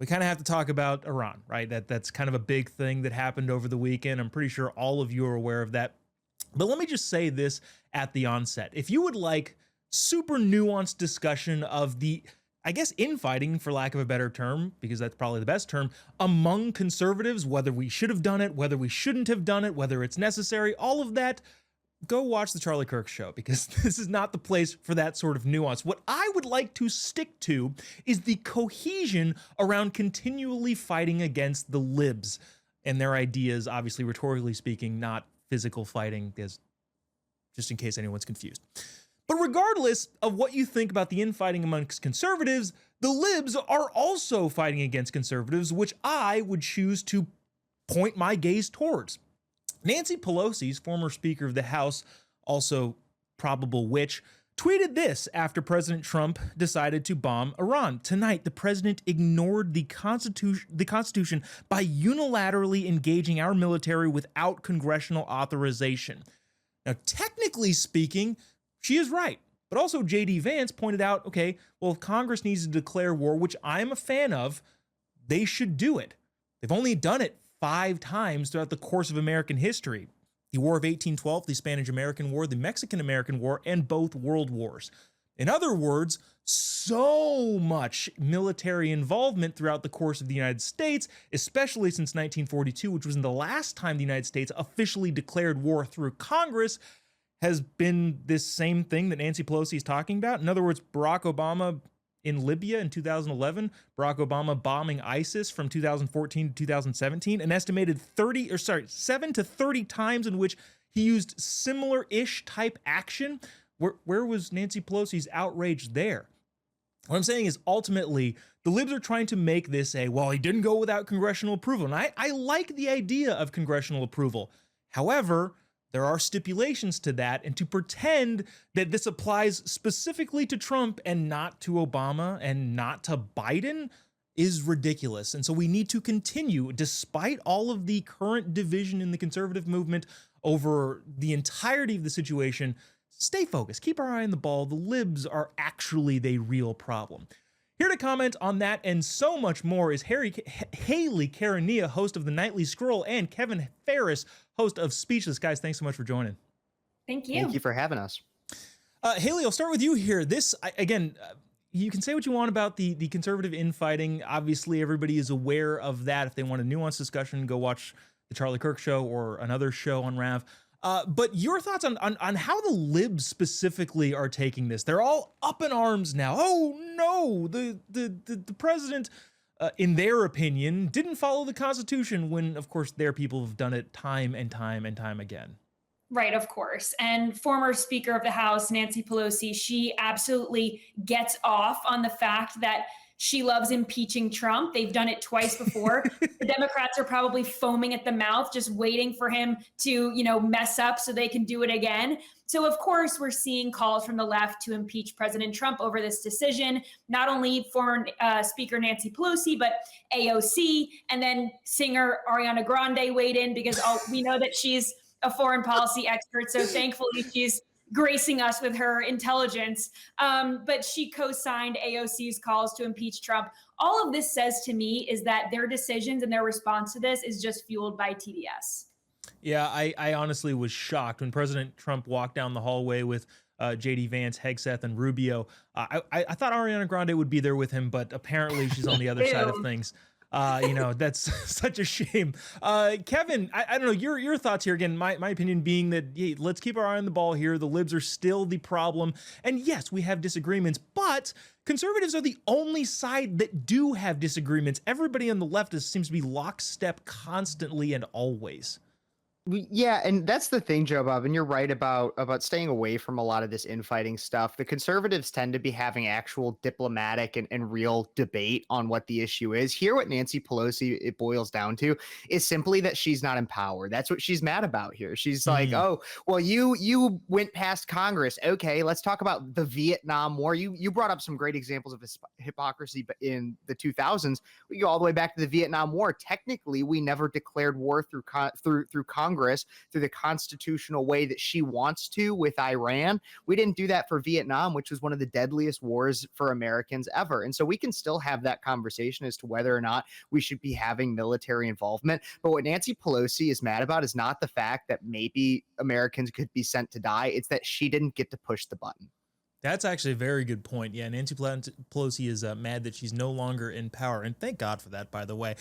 we kind of have to talk about Iran, right? That's kind of a big thing that happened over the weekend. I'm pretty sure all of you are aware of that. But let me just say this at the onset. If you would like super nuanced discussion of the, I guess, infighting, for lack of a better term, because that's probably the best term, among conservatives, whether we should have done it, whether we shouldn't have done it, whether it's necessary, all of that, go watch the Charlie Kirk Show, because this is not the place for that sort of nuance. What I would like to stick to is the cohesion around continually fighting against the libs and their ideas, obviously rhetorically speaking, not physical fighting, as just in case anyone's confused. But regardless of what you think about the infighting amongst conservatives, the libs are also fighting against conservatives, which I would choose to point my gaze towards. Nancy Pelosi's former Speaker of the House, also probable witch, tweeted this after President Trump decided to bomb Iran. Tonight, the president ignored the Constitution by unilaterally engaging our military without congressional authorization. Now, technically speaking, she is right. But also J.D. Vance pointed out, okay, well, if Congress needs to declare war, which I'm a fan of, they should do it. They've only done it 5 times throughout the course of American history. The War of 1812, the Spanish-American War, the Mexican-American War, and both World Wars. In other words, so much military involvement throughout the course of the United States, especially since 1942, which was the last time the United States officially declared war through Congress, has been this same thing that Nancy Pelosi is talking about. In other words, Barack Obama in Libya in 2011, Barack Obama bombing ISIS from 2014 to 2017, an estimated 7 to 30 times in which he used similar-ish type action. Where was Nancy Pelosi's outrage there? What I'm saying is ultimately the libs are trying to make this well, he didn't go without congressional approval. And I like the idea of congressional approval. However, there are stipulations to that, and to pretend that this applies specifically to Trump and not to Obama and not to Biden is ridiculous. And so we need to continue, despite all of the current division in the conservative movement over the entirety of the situation, stay focused, keep our eye on the ball. The libs are actually the real problem. Here to comment on that and so much more is Haley Karania, host of the Nightly Scroll, and Kevin Ferris, host of Speechless. Guys, thanks so much for joining. Thank you. Thank you for having us. Haley, I'll start with you here. Again, you can say what you want about the conservative infighting. Obviously, everybody is aware of that. If they want a nuanced discussion, go watch the Charlie Kirk Show or another show on Rav. But your thoughts on how the libs specifically are taking this? They're all up in arms now. Oh no, the president, in their opinion, didn't follow the Constitution when, of course, their people have done it time and time and time again. Right, of course. And former Speaker of the House, Nancy Pelosi, she absolutely gets off on the fact that she loves impeaching Trump. They've done it twice before. The Democrats are probably foaming at the mouth, just waiting for him to, mess up so they can do it again. So, of course, we're seeing calls from the left to impeach President Trump over this decision. Not only former Speaker Nancy Pelosi, but AOC, and then singer Ariana Grande weighed in because we know that she's a foreign policy expert. So thankfully, she's gracing us with her intelligence. But she co-signed AOC's calls to impeach Trump. All of this says to me is that their decisions and their response to this is just fueled by TDS. Yeah, I honestly was shocked when President Trump walked down the hallway with J.D. Vance, Hegseth, and Rubio. I thought Ariana Grande would be there with him, but apparently she's on the other side of things. That's such a shame. Kevin, I don't know, your thoughts here. Again, my opinion being that, hey, let's keep our eye on the ball here. The libs are still the problem. And yes, we have disagreements, but conservatives are the only side that do have disagreements. Everybody on the left seems to be lockstep constantly and always. Yeah, and that's the thing, Joe Bob, and you're right about staying away from a lot of this infighting stuff. The conservatives tend to be having actual diplomatic and real debate on what the issue is. Here, what Nancy Pelosi, it boils down to, is simply that she's not in power. That's what she's mad about here. She's like, oh, well, you went past Congress. Okay, let's talk about the Vietnam War. You brought up some great examples of hypocrisy in the 2000s. We go all the way back to the Vietnam War. Technically, we never declared war through Congress Congress through the constitutional way that she wants to with Iran. We didn't do that for Vietnam, which was one of the deadliest wars for Americans ever. And so we can still have that conversation as to whether or not we should be having military involvement. But what Nancy Pelosi is mad about is not the fact that maybe Americans could be sent to die. It's that she didn't get to push the button. That's actually a very good point. Yeah, Nancy Pelosi is mad that she's no longer in power, and thank God for that, by the way.